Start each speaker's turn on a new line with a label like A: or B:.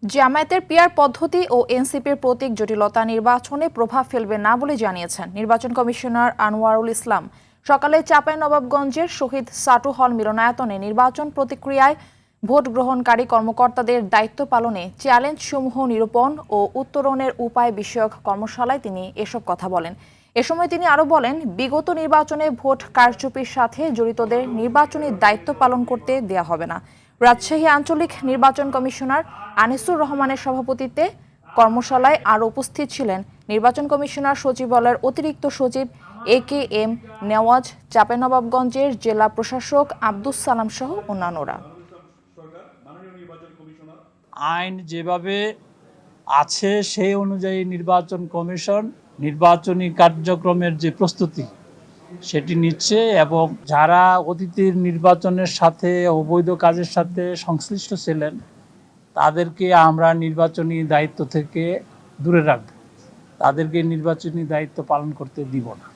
A: জামায়াতের পিআর পদ্ধতি ও এনসিপির প্রতীক জটিলতা নির্বাচনে প্রভাব ফেলবে না বলে জানিয়েছেন নির্বাচন কমিশনার আনোয়ারুল ইসলাম। সকালে চাঁপাইনবাবগঞ্জের শহীদ সাটু হল মিলনায়তনে নির্বাচন প্রতিক্রিয়ায় ভোট গ্রহণকারী কর্মকর্তাদের দায়িত্ব পালনে চ্যালেঞ্জ সমূহ নিরূপণ ও উত্তরণের উপায় বিষয়ক কর্মশালায় তিনি এসব কথা বলেন। এ সময় তিনি আরো বলেন, বিগত নির্বাচনে ভোট কারচুপির সাথে জড়িতদের নির্বাচনী দায়িত্ব পালন করতে দেয়া হবে না। রাজশাহী আঞ্চলিক নির্বাচন কমিশনার আনিসুর রহমানের সভাপতিত্বে কর্মশালায় আরও উপস্থিত ছিলেন নির্বাচন কমিশনার সচিবালয়ের অতিরিক্ত সচিব AKM নেওয়াজ, চাঁপাইনবাবগঞ্জের জেলা প্রশাসক আব্দুস সালাম সহ অন্যান্যরা।
B: আইন যেভাবে আছে সেই অনুযায়ী নির্বাচন কমিশন নির্বাচনী কার্যক্রমের যে প্রস্তুতি সেটি নিচ্ছে এবং যারা অতীতের নির্বাচনের সাথে অবৈধ কাজের সাথে সংশ্লিষ্ট ছিলেন তাদেরকে আমরা নির্বাচনী দায়িত্ব থেকে দূরে রাখব, তাদেরকে নির্বাচনী দায়িত্ব পালন করতে দিব না।